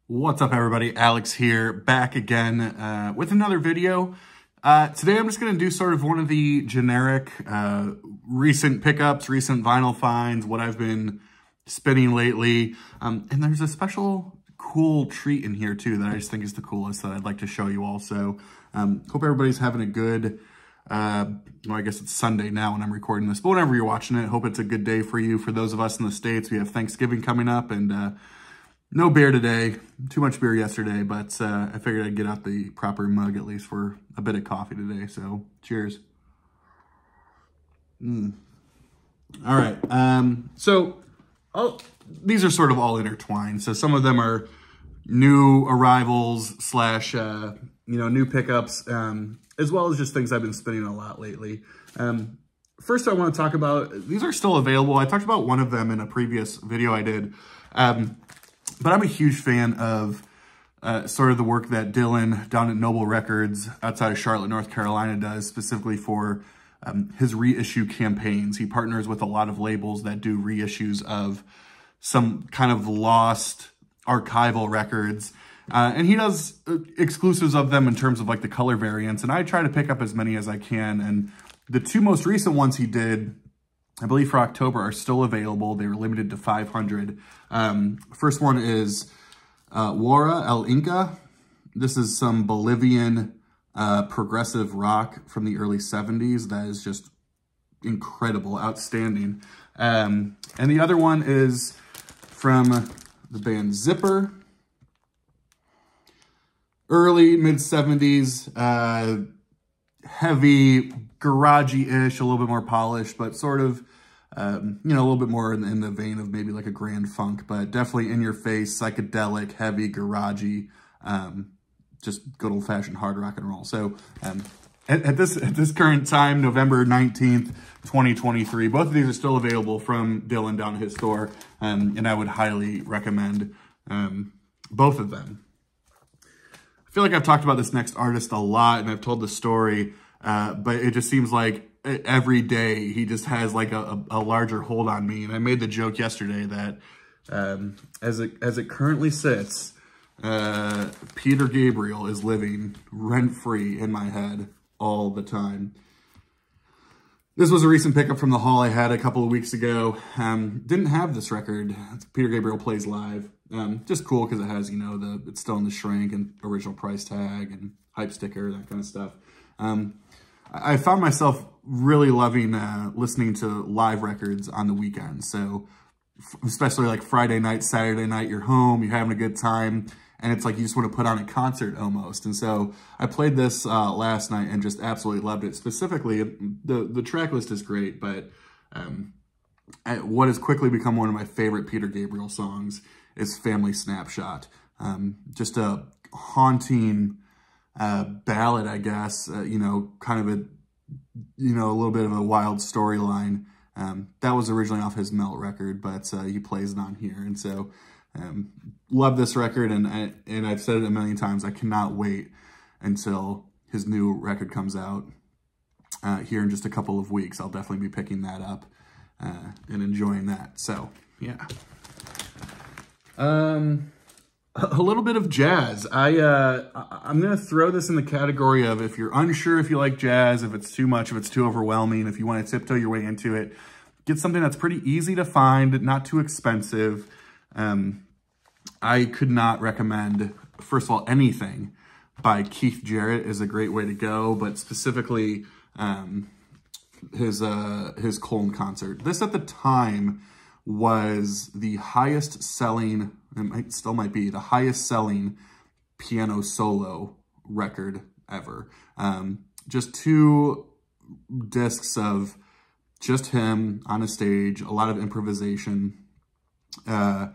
What's up, everybody? Alex here, back again with another video. Today I'm just going to do sort of one of the generic recent pickups, recent vinyl finds, what I've been spinning lately. And there's a special cool treat in here too that I just think is the coolest that I'd like to show you all. So hope everybody's having a good, well, I guess it's Sunday now when I'm recording this, but whenever you're watching it, hope it's a good day for you. For those of us in the States, we have Thanksgiving coming up, and no beer today, too much beer yesterday, but I figured I'd get out the proper mug at least for a bit of coffee today, so cheers. All right, these are sort of all intertwined, so some of them are new arrivals slash, new pickups, as well as just things I've been spinning a lot lately. First, I want to talk about, these are still available. I talked about one of them in a previous video I did. But I'm a huge fan of sort of the work that Dylan down at Noble Records outside of Charlotte, North Carolina does specifically for his reissue campaigns. He partners with a lot of labels that do reissues of some kind of lost archival records. And he does exclusives of them in terms of like the color variants. And I try to pick up as many as I can. And the two most recent ones he did, I believe for October, are still available. They were limited to 500. First one is Wara El Inca. This is some Bolivian progressive rock from the early 70s. That is just incredible, outstanding. And the other one is from the band Zipper. Early, mid-70s, heavy, garagey-ish, a little bit more polished, but sort of, a little bit more in the vein of maybe like a Grand Funk, but definitely in your face, psychedelic, heavy, garagey, just good old-fashioned hard rock and roll. So at this current time, November 19th, 2023, both of these are still available from Dylan down at his store, and I would highly recommend both of them. I feel like I've talked about this next artist a lot, and I've told the story, but it just seems like every day he just has like a larger hold on me. And I made the joke yesterday that as it currently sits, Peter Gabriel is living rent-free in my head all the time. This was a recent pickup from the haul I had a couple of weeks ago. Didn't have this record. Peter Gabriel Plays Live. Just cool because it has, it's still in the shrink and original price tag and hype sticker, that kind of stuff. I found myself really loving listening to live records on the weekends. So especially like Friday night, Saturday night, you're home, you're having a good time, and it's like you just want to put on a concert almost. And so I played this last night and just absolutely loved it. Specifically, the track list is great, but what has quickly become one of my favorite Peter Gabriel songs is Family Snapshot. Just a haunting ballad, I guess, kind of a little bit of a wild storyline. That was originally off his Melt record, but he plays it on here. And so love this record, and I've said it a million times, I cannot wait until his new record comes out here in just a couple of weeks. I'll definitely be picking that up and enjoying that. So, yeah. A little bit of jazz. I'm going to throw this in the category of if you're unsure if you like jazz, if it's too much, if it's too overwhelming, if you want to tiptoe your way into it, get something that's pretty easy to find, not too expensive. I could not recommend, first of all, anything by Keith Jarrett is a great way to go, but specifically his Cologne concert. This at the time was the highest selling, still might be the highest selling piano solo record ever. Just 2 discs of just him on a stage, a lot of improvisation, and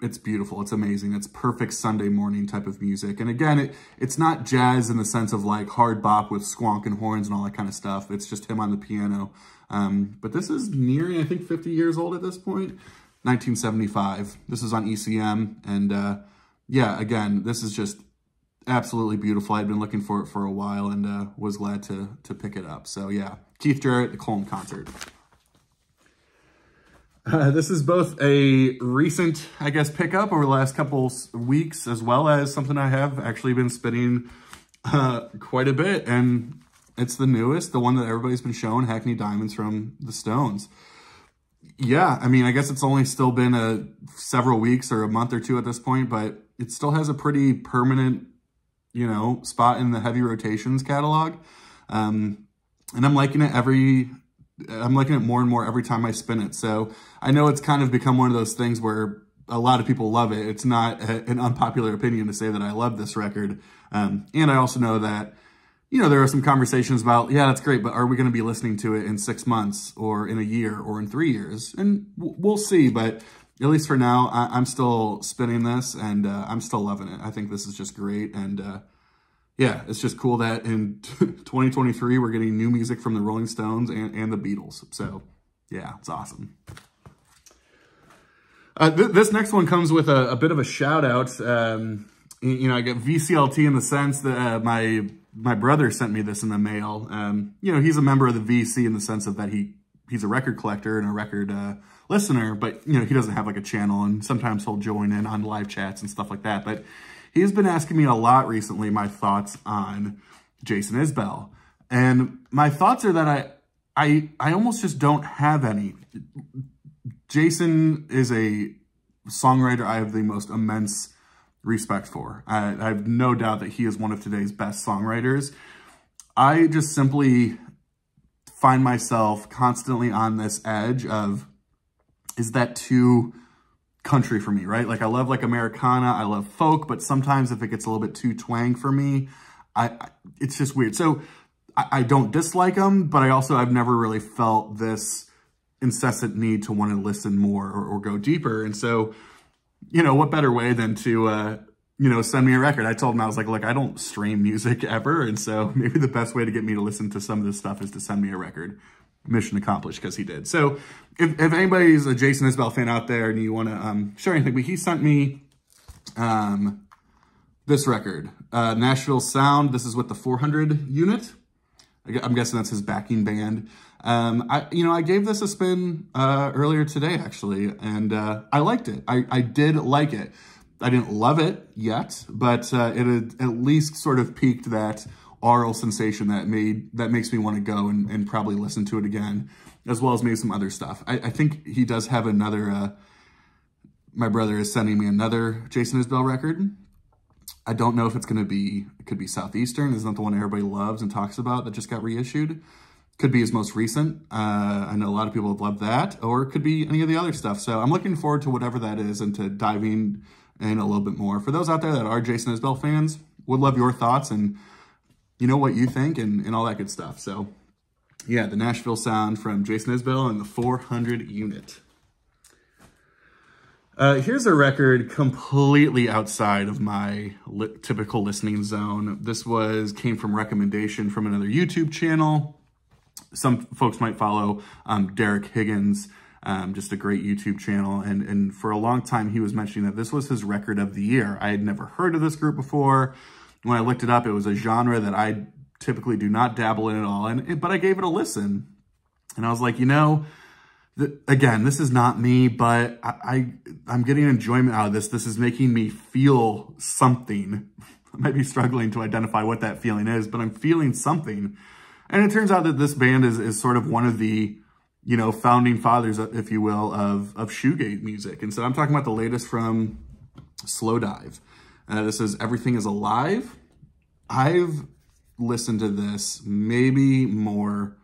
it's beautiful. It's amazing. It's perfect Sunday morning type of music. And again, it's not jazz in the sense of like hard bop with squonking horns and all that kind of stuff. It's just him on the piano. But this is nearing, I think, 50 years old at this point. 1975. This is on ECM. And yeah, again, this is just absolutely beautiful. I'd been looking for it for a while and was glad to pick it up. So yeah, Keith Jarrett, the Cologne concert. This is both a recent, I guess, pickup over the last couple weeks, as well as something I have actually been spinning quite a bit. And it's the newest, the one that everybody's been showing, Hackney Diamonds from the Stones. Yeah, I mean, I guess it's only still been several weeks or a month or two at this point, but it still has a pretty permanent, you know, spot in the heavy rotations catalog. And I'm liking it more and more every time I spin it. So I know it's kind of become one of those things where a lot of people love it. It's not an unpopular opinion to say that I love this record. And I also know that, you know, there are some conversations about, yeah, that's great, but are we going to be listening to it in 6 months or in a year or in 3 years? And we'll see. But at least for now, I'm still spinning this and I'm still loving it. I think this is just great. And yeah, it's just cool that in 2023, we're getting new music from the Rolling Stones and the Beatles. So yeah, it's awesome. This next one comes with a bit of a shout out. You know, I get VCLT in the sense that my brother sent me this in the mail. You know, he's a member of the VC in the sense of that he's a record collector and a record listener, but, you know, he doesn't have like a channel, and sometimes he'll join in on live chats and stuff like that. But he's been asking me a lot recently my thoughts on Jason Isbell. And my thoughts are that I almost just don't have any. Jason is a songwriter I have the most immense respect for. I have no doubt that he is one of today's best songwriters. I just simply find myself constantly on this edge of, is that too country for me, right? Like I love like Americana, I love folk, but sometimes if it gets a little bit too twang for me, it's just weird. So I don't dislike them, but I've never really felt this incessant need to want to listen more or go deeper. And so, you know, what better way than to, you know, send me a record. I told him, I was like, look, I don't stream music ever. And so maybe the best way to get me to listen to some of this stuff is to send me a record. Mission accomplished, because he did. So if anybody's a Jason Isbell fan out there and you want to share anything, but he sent me this record, Nashville Sound. This is with the 400 unit. I'm guessing that's his backing band. I gave this a spin earlier today, actually, and I liked it. I did like it. I didn't love it yet, but it had at least sort of piqued that aural sensation that makes me want to go and probably listen to it again, as well as maybe some other stuff. I think he does have another, my brother is sending me another Jason Isbell record. I don't know if it could be Southeastern. Isn't that the one everybody loves and talks about that just got reissued? Could be his most recent. I know a lot of people have loved that, or it could be any of the other stuff. So I'm looking forward to whatever that is and to diving in a little bit more. For those out there that are Jason Isbell fans, would love your thoughts and you know what you think and all that good stuff. So yeah, the Nashville Sound from Jason Isbell and the 400 unit. Here's a record completely outside of my typical listening zone. This came from recommendation from another YouTube channel. Some folks might follow Derek Higgins, just a great YouTube channel. And for a long time, he was mentioning that this was his record of the year. I had never heard of this group before. When I looked it up, it was a genre that I typically do not dabble in at all. But I gave it a listen. And I was like, you know, again, this is not me, but I'm getting enjoyment out of this. This is making me feel something. I might be struggling to identify what that feeling is, but I'm feeling something. And it turns out that this band is sort of one of the, you know, founding fathers, if you will, of shoegaze music. And so I'm talking about the latest from Slow Dive. This is Everything Is Alive. I've listened to this maybe more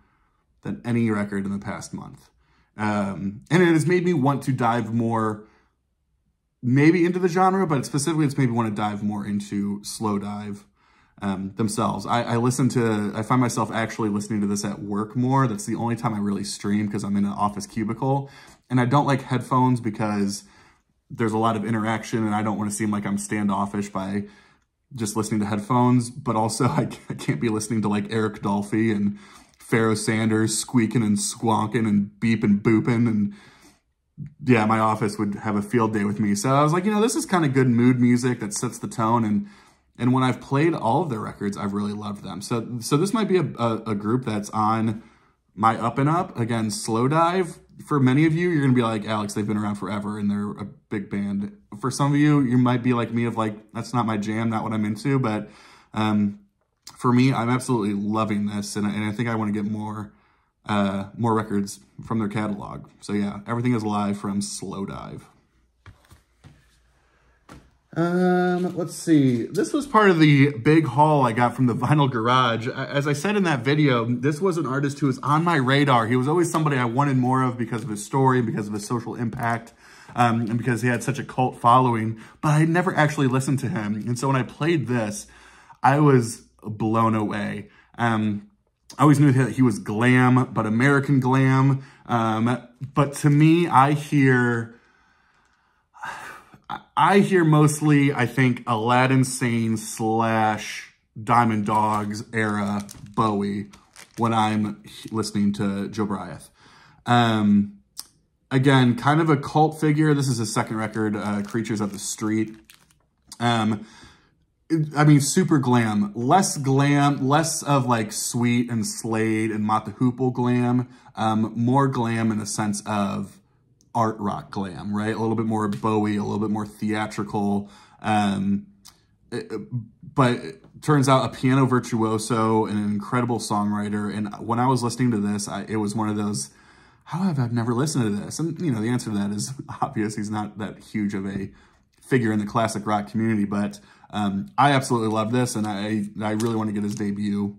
than any record in the past month. And it has made me want to dive more, maybe into the genre, but specifically it's made me want to dive more into Slow Dive themselves. I find myself actually listening to this at work more. That's the only time I really stream because I'm in an office cubicle. And I don't like headphones because there's a lot of interaction and I don't want to seem like I'm standoffish by just listening to headphones, but also I can't be listening to like Eric Dolphy and Pharoah Sanders squeaking and squonking and beeping booping. And yeah, my office would have a field day with me. So I was like, you know, this is kind of good mood music that sets the tone. And when I've played all of their records, I've really loved them. So this might be a group that's on my up and up. Again, Slow Dive. for many of you, you're going to be like, Alex, they've been around forever and they're a big band. For some of you, you might be like me of like, that's not my jam, not what I'm into. But for me, I'm absolutely loving this. And I think I want to get more records from their catalog. So yeah, everything is live from Slow Dive. Let's see. This was part of the big haul I got from the Vinyl Garage. As I said in that video, this was an artist who was on my radar. He was always somebody I wanted more of because of his story, because of his social impact, and because he had such a cult following, but I never actually listened to him. And so when I played this, I was blown away. I always knew that he was glam, but American glam. But to me, I hear mostly, I think, Aladdin Sane / Diamond Dogs era Bowie when I'm listening to Joe Bryant. Again, kind of a cult figure. This is his second record, Creatures of the Street. I mean, super glam. Less of like Sweet and Slade and Mott the Hoople glam. More glam in the sense of art rock glam, right? A little bit more Bowie, a little bit more theatrical. But it turns out a piano virtuoso and an incredible songwriter. And when I was listening to this, it was one of those, how have I never listened to this? And, you know, the answer to that is obvious. He's not that huge of a figure in the classic rock community, but I absolutely love this, and I really want to get his debut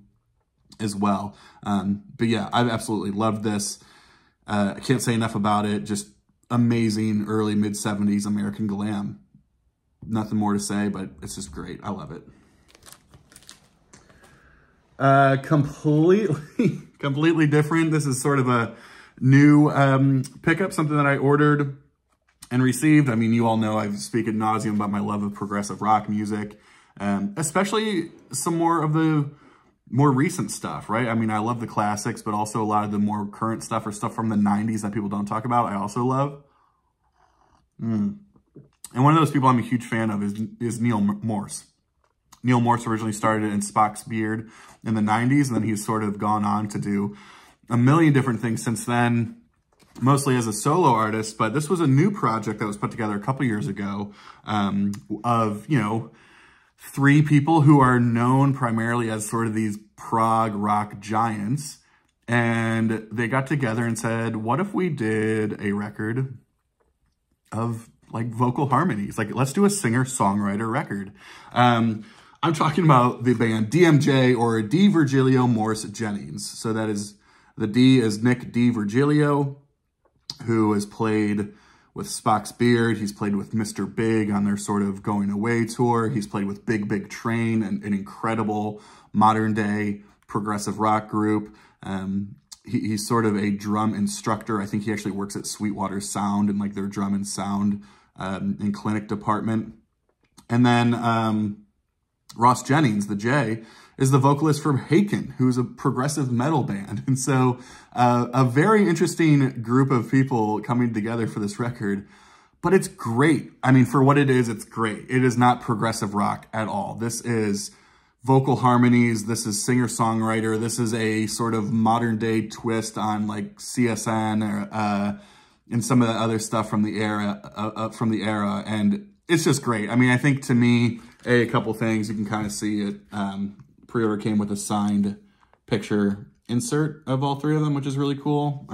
as well. But yeah, I've absolutely loved this. I can't say enough about it. Just amazing early mid-70s American glam. Nothing more to say, but it's just great. I love it. Completely different. This is sort of a new pickup, something that I ordered and received. I mean, you all know I speak ad nauseum about my love of progressive rock music, especially some more of the more recent stuff, right? I mean, I love the classics, but also a lot of the more current stuff or stuff from the 90s that people don't talk about, I also love. And one of those people I'm a huge fan of is Neil Morse. Neil Morse originally started in Spock's Beard in the 90s, and then he's sort of gone on to do a million different things since then, mostly as a solo artist. But this was a new project that was put together a couple years ago of, you know, 3 people who are known primarily as sort of these prog rock giants. And they got together and said, what if we did a record of like vocal harmonies? Like, let's do a singer-songwriter record. I'm talking about the band DMJ, or D. Virgilio Morse Jennings. So that is, the D is Nick D. Virgilio, who has played with Spock's Beard. He's played with Mr. Big on their sort of going away tour. He's played with Big Big Train, an incredible modern day progressive rock group. He's sort of a drum instructor. I think he actually works at Sweetwater Sound and like their drum and sound and clinic department. And then Ross Jennings, the J, is the vocalist for Haken, who's a progressive metal band. And so a very interesting group of people coming together for this record, but it's great. I mean, for what it is, it's great. It is not progressive rock at all. This is vocal harmonies. This is singer-songwriter. This is a sort of modern day twist on like CSN or, and some of the other stuff from the era. And it's just great. I mean, I think to me, a couple things, you can kind of see it. Pre-order came with a signed picture insert of all 3 of them, which is really cool.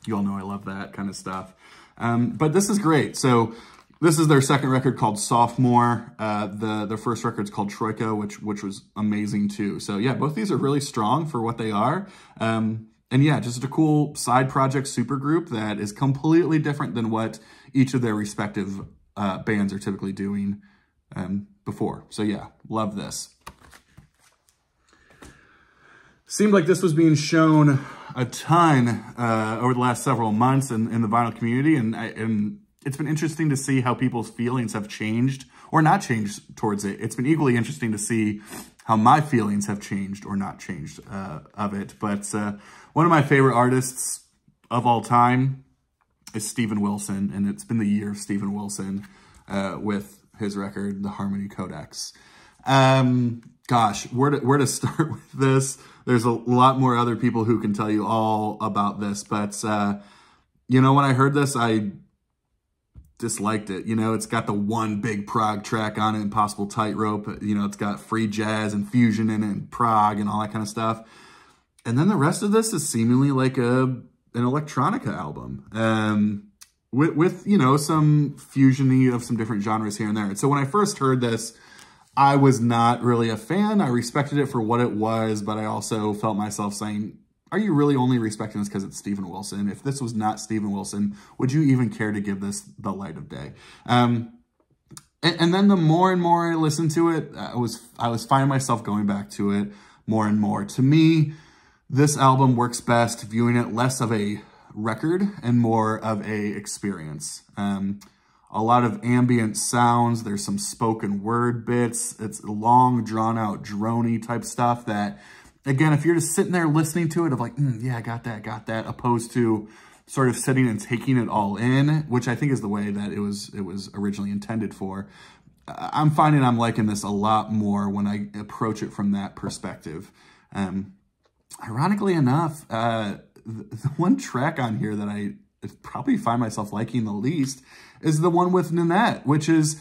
You all know I love that kind of stuff. But this is great. So this is their second record called Sophomore. Their first record's called Troika, which was amazing too. So yeah, both these are really strong for what they are. And yeah, just a cool side project supergroup that is completely different than what each of their respective bands are typically doing before. So yeah, love this. Seemed like this was being shown a ton over the last several months in the vinyl community, and it's been interesting to see how people's feelings have changed or not changed towards it. It's been equally interesting to see how my feelings have changed or not changed of it. But one of my favorite artists of all time is Steven Wilson, and it's been the year of Steven Wilson with his record, The Harmony Codex. Gosh, where to start with this? There's a lot more other people who can tell you all about this, but you know, when I heard this, I disliked it. You know, it's got the one big prog track on it, Impossible Tightrope. You know, it's got free jazz and fusion in it and prog and all that kind of stuff. And then the rest of this is seemingly like an electronica album. With, you know, some fusion-y of some different genres here and there. And so when I first heard this, I was not really a fan. I respected it for what it was, but I also felt myself saying, are you really only respecting this because it's Steven Wilson? If this was not Steven Wilson, would you even care to give this the light of day? And then the more and more I listened to it, I was finding myself going back to it more and more. To me, this album works best viewing it less of a record and more of a experience. A lot of ambient sounds. There's some spoken word bits. It's long, drawn out, drony type stuff that, again, if you're just sitting there listening to it of like, yeah, I got that, opposed to sort of sitting and taking it all in, which I think is the way that it was originally intended for. I'm finding I'm liking this a lot more when I approach it from that perspective. Ironically enough, the one track on here that I probably find myself liking the least is the one with Nanette, which is,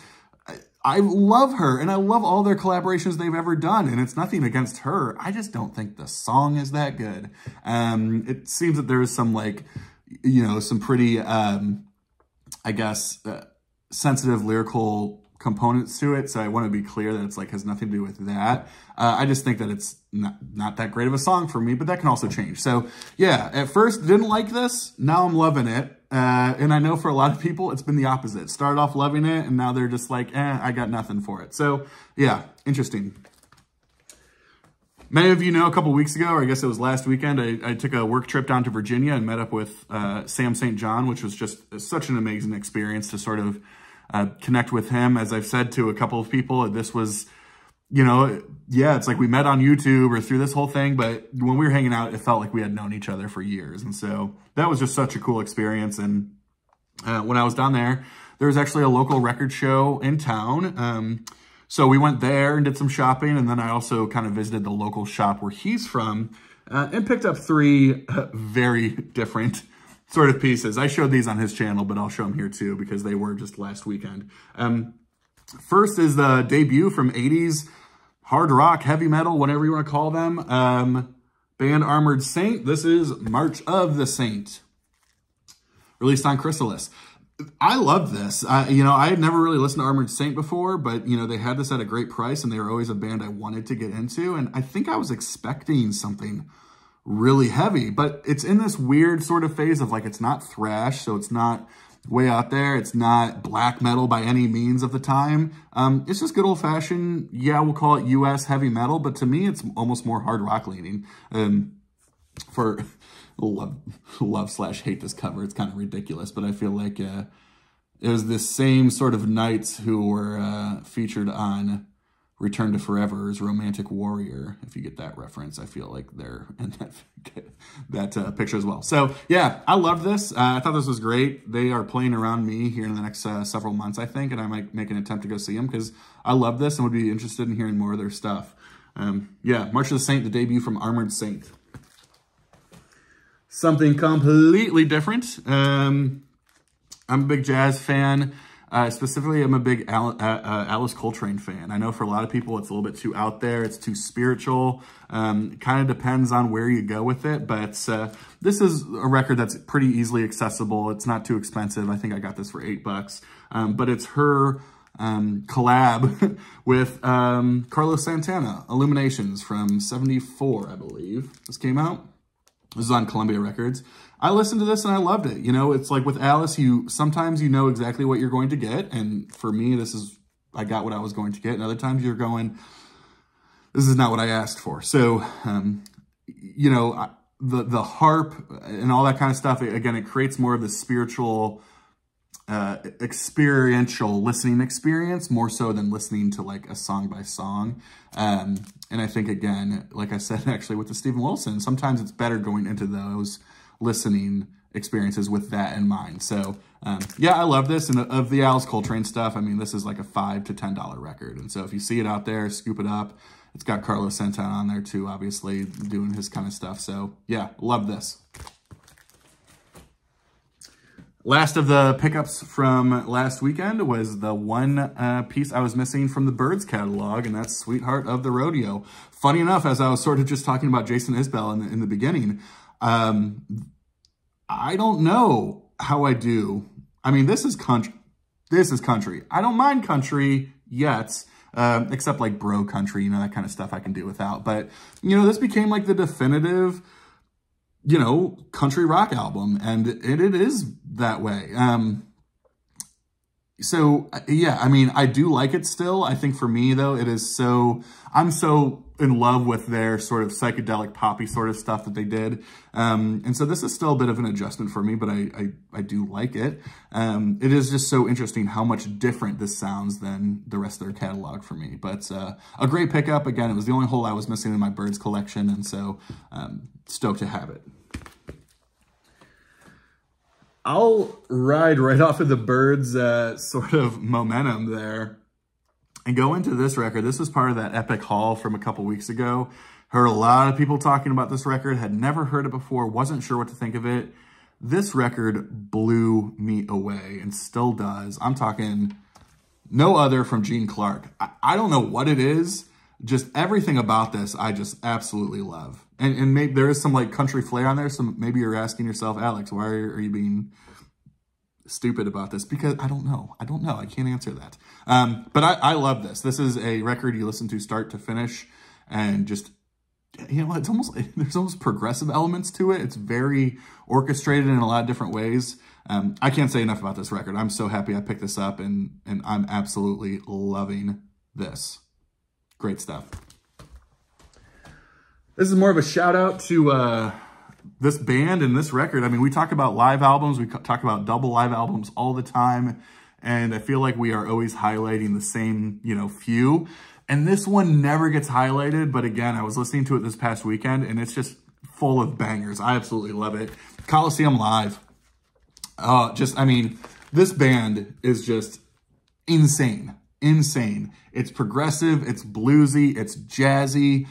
I love her and I love all their collaborations they've ever done, and it's nothing against her. I just don't think the song is that good. It seems that there is some, like, you know, some pretty, I guess, sensitive lyrical components to it. So I want to be clear that it's like has nothing to do with that. I just think that it's not that great of a song for me, but that can also change. So yeah, at first didn't like this. Now I'm loving it. And I know for a lot of people, it's been the opposite. Started off loving it, and now they're just like, I got nothing for it. So yeah, interesting. Many of you know a couple weeks ago, or I guess it was last weekend, I took a work trip down to Virginia and met up with Sam St. John, which was just such an amazing experience to sort of connect with him. As I've said to a couple of people, this was, you know, yeah, it's like we met on YouTube or through this whole thing, but when we were hanging out, it felt like we had known each other for years. And so that was just such a cool experience. And when I was down there, there was actually a local record show in town. So we went there and did some shopping. And then I also kind of visited the local shop where he's from and picked up 3 very different sort of pieces. I showed these on his channel, but I'll show them here too because they were just last weekend. First is the debut from 80s hard rock, heavy metal, whatever you want to call them. Band Armored Saint. This is March of the Saint, released on Chrysalis. I love this. You know, I had never really listened to Armored Saint before, but, you know, they had this at a great price, and they were always a band I wanted to get into. And I think I was expecting something really heavy, but it's in this weird sort of phase of like, it's not thrash, so it's not way out there. It's not black metal by any means of the time. It's just good old fashioned, yeah, we'll call it US heavy metal, but to me, it's almost more hard rock leaning. For love/hate this cover, it's kind of ridiculous, but I feel like it was this same sort of knights who were featured on Return to Forever's Romantic Warrior. If you get that reference, I feel like they're in that picture as well. So yeah, I love this. I thought this was great. They are playing around me here in the next several months, I think, and I might make an attempt to go see them because I love this and would be interested in hearing more of their stuff. Yeah, March of the Saint, the debut from Armored Saint. Something completely different. I'm a big jazz fan. Specifically, I'm a big Alice Coltrane fan. I know for a lot of people, it's a little bit too out there. It's too spiritual. Kind of depends on where you go with it. But this is a record that's pretty easily accessible. It's not too expensive. I think I got this for $8. But it's her collab with Carlos Santana, Illuminations from '74, I believe. This came out. This is on Columbia Records. I listened to this and I loved it. You know, it's like with Alice, sometimes you know exactly what you're going to get. And for me, I got what I was going to get. And other times you're going, this is not what I asked for. So, you know, the harp and all that kind of stuff, again, it creates more of the spiritual, experiential listening experience, more so than listening to like a song by song. And I think, again, like I said, actually with the Steven Wilson, sometimes it's better going into those listening experiences with that in mind. So yeah, I love this. And of the Alice Coltrane stuff, I mean, this is like a $5 to $10 record. And so if you see it out there, scoop it up. It's got Carlos Santana on there too, obviously doing his kind of stuff. So yeah, love this. Last of the pickups from last weekend was the one piece I was missing from the Birds catalog, and that's Sweetheart of the Rodeo. Funny enough, as I was sort of just talking about Jason Isbell in the beginning, I don't know how I do. I mean, this is country. This is country. I don't mind country yet, except like bro country, you know, that kind of stuff I can do without. But, you know, this became like the definitive, you know, country rock album, and it is that way. So yeah, I mean, I do like it still. I think for me though, it is so, I'm so in love with their sort of psychedelic poppy sort of stuff that they did. And so this is still a bit of an adjustment for me, but I do like it. It is just so interesting how much different this sounds than the rest of their catalog for me. But a great pickup. Again, it was the only hole I was missing in my Birds collection, and so stoked to have it. I'll ride right off of the Birds sort of momentum there and go into this record. This was part of that epic haul from a couple weeks ago. Heard a lot of people talking about this record, had never heard it before, wasn't sure what to think of it. This record blew me away and still does. I'm talking no other from Gene Clark. I don't know what it is. Just everything about this, I just absolutely love. And maybe there is some like country flair on there. So maybe you're asking yourself, Alex, why are you being stupid about this? Because I don't know. I don't know. I can't answer that. But I love this. This is a record you listen to start to finish, and just, you know, it's almost, there's almost progressive elements to it. It's very orchestrated in a lot of different ways. I can't say enough about this record. I'm so happy I picked this up, and I'm absolutely loving this. Great stuff. This is more of a shout out to this band and this record. I mean, we talk about live albums. We talk about double live albums all the time. And I feel like we are always highlighting the same, you know, few. And this one never gets highlighted. But again, I was listening to it this past weekend, and it's just full of bangers. I absolutely love it. Coliseum Live. I mean, this band is just insane. Insane. It's progressive, it's bluesy, it's jazzy.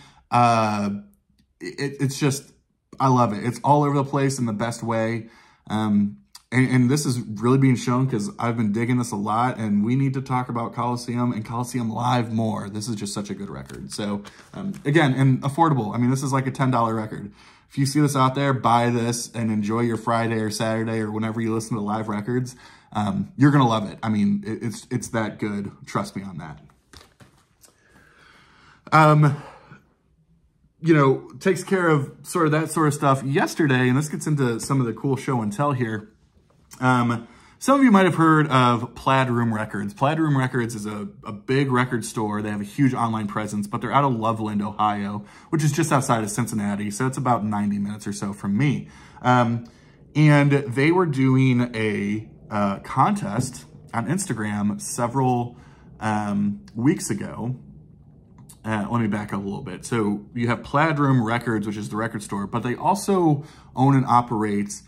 It's just, I love it. It's all over the place in the best way. And this is really being shown because I've been digging this a lot, and we need to talk about Coliseum and Coliseum Live more. This is just such a good record. So again, and affordable. I mean, this is like a $10 record. If you see this out there, buy this and enjoy your Friday or Saturday or whenever you listen to live records. You're going to love it. I mean, it's that good. Trust me on that. You know, takes care of sort of that sort of stuff yesterday, and this gets into some of the cool show and tell here. Some of you might have heard of Plaid Room Records. Plaid Room Records is a big record store. They have a huge online presence, but they're out of Loveland, Ohio, which is just outside of Cincinnati. So it's about 90 minutes or so from me. And they were doing a contest on Instagram several weeks ago. Let me back up a little bit. So you have Plaid Room Records, which is the record store, but they also own and operate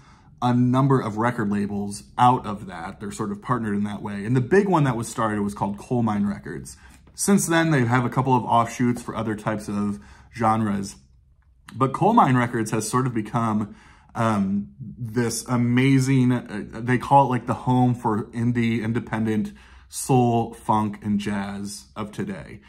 a number of record labels out of that. They're sort of partnered in that way. And the big one that was started was called Coal Mine Records. Since then, they have a couple of offshoots for other types of genres. But Coal Mine Records has sort of become this amazing, they call it like the home for indie, independent soul, funk, and jazz of today.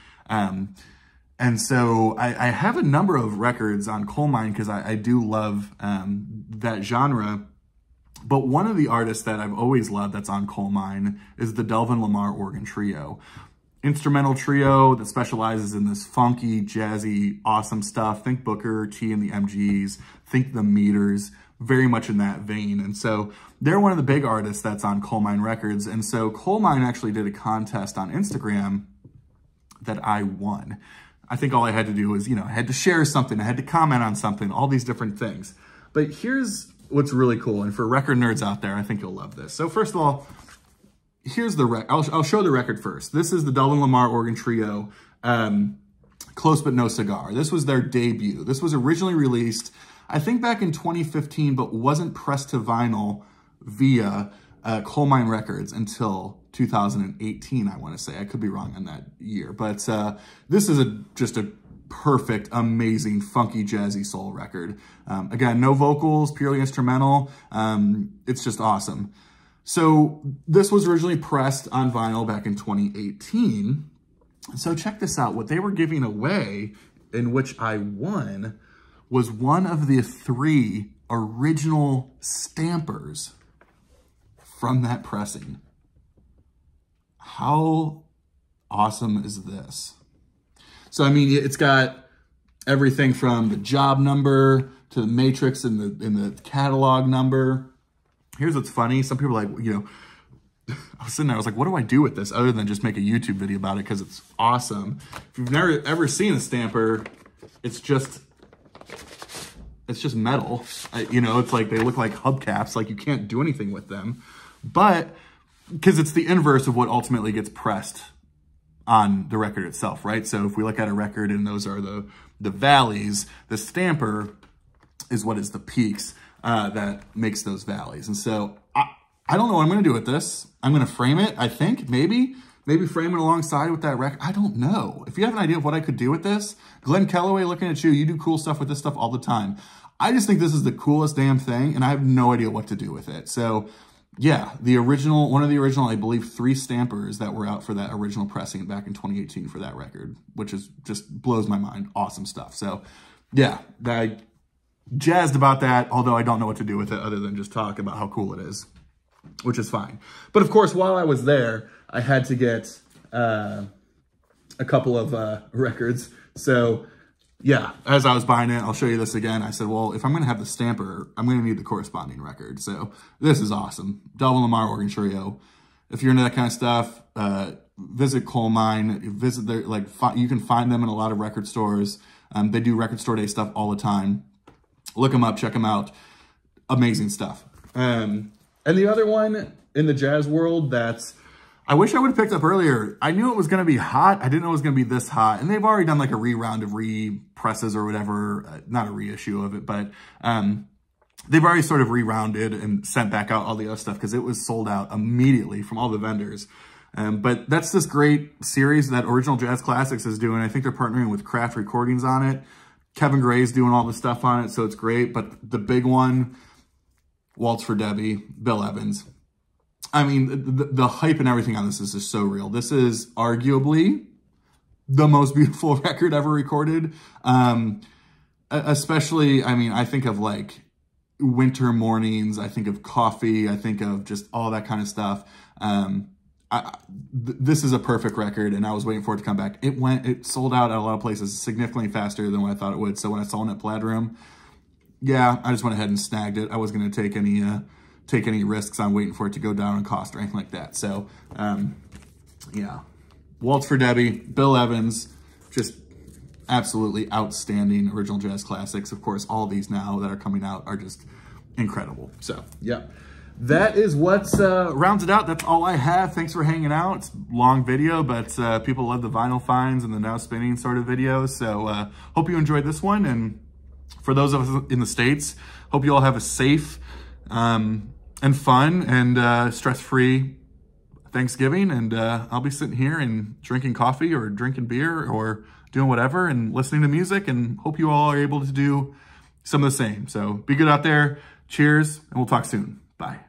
And so I have a number of records on Coal Mine because I do love that genre. But one of the artists that I've always loved that's on Coal Mine is the Delvin Lamar Organ Trio. Instrumental trio that specializes in this funky, jazzy, awesome stuff. Think Booker T and the MGs, think the Meters, very much in that vein. And so they're one of the big artists that's on Coal Mine Records. And so Coal Mine actually did a contest on Instagram that I won. I think all I had to do was, you know, I had to share something, I had to comment on something, all these different things. But here's what's really cool, and for record nerds out there, I think you'll love this. So first of all, here's the record. I'll show the record first. This is the Delvin Lamar Organ Trio, Close But No Cigar. This was their debut. This was originally released, I think back in 2015, but wasn't pressed to vinyl via Coal Mine Records until 2018, I want to say. I could be wrong on that year. But this is just a perfect, amazing, funky, jazzy soul record. Again, no vocals, purely instrumental. It's just awesome. So this was originally pressed on vinyl back in 2018. So check this out. What they were giving away, in which I won, was one of the 3 original stampers from that pressing. How awesome is this? So, I mean, it's got everything from the job number to the matrix and the catalog number. Here's what's funny. Some people are like, you know, I was sitting there, I was like, what do I do with this other than just make a YouTube video about it because it's awesome. If you've never ever seen a stamper, it's just metal. You know, it's like they look like hubcaps, like you can't do anything with them. But because it's the inverse of what ultimately gets pressed on the record itself, right? So if we look at a record and those are the valleys, the stamper is what is the peaks that makes those valleys. And so I don't know what I'm going to do with this. I'm going to frame it, I think, maybe frame it alongside with that record. I don't know. If you have an idea of what I could do with this, Glenn Kellaway, looking at you, you do cool stuff with this stuff all the time. I just think this is the coolest damn thing, and I have no idea what to do with it. So yeah, one of the original, I believe, 3 stampers that were out for that original pressing back in 2018 for that record, which is just blows my mind. Awesome stuff. So yeah, I jazzed about that, although I don't know what to do with it other than just talk about how cool it is, which is fine. But of course, while I was there, I had to get a couple of records. So yeah, as I was buying it, I'll show you this again. I said, well, if I'm going to have the stamper, I'm going to need the corresponding record. So this is awesome. Delvin Lamar Organ Trio. If you're into that kind of stuff, visit Coal Mine. Visit their, you can find them in a lot of record stores. They do record store day stuff all the time. Look them up, check them out. Amazing stuff. And the other one in the jazz world that's, I wish I would have picked up earlier. I knew it was going to be hot. I didn't know it was going to be this hot. And they've already done like a re-round of re-presses or whatever. Not a reissue of it, but they've already sort of re-rounded and sent back out all the other stuff because it was sold out immediately from all the vendors. But that's this great series that Original Jazz Classics is doing. I think they're partnering with Craft Recordings on it. Kevin Gray's doing all the stuff on it, so it's great. But the big one, Waltz for Debbie, Bill Evans. I mean, the hype and everything on this is just so real. This is arguably the most beautiful record ever recorded. Especially, I mean, I think of like Winter Mornings. I think of Coffee. I think of just all that kind of stuff. This is a perfect record, and I was waiting for it to come back. It sold out at a lot of places significantly faster than what I thought it would. So when I saw it at Plaid Room, yeah, I just went ahead and snagged it. I wasn't going to take any risks on waiting for it to go down in cost or anything like that. So, yeah. Waltz for Debbie, Bill Evans, just absolutely outstanding Original Jazz Classics. Of course, all these now that are coming out are just incredible. So, yeah. That is what rounds it out. That's all I have. Thanks for hanging out. It's a long video, but people love the vinyl finds and the now spinning sort of videos. So, hope you enjoyed this one. And for those of us in the States, hope you all have a safe and fun and stress-free Thanksgiving. And I'll be sitting here and drinking coffee or drinking beer or doing whatever and listening to music, and hope you all are able to do some of the same. So be good out there. Cheers, and we'll talk soon. Bye.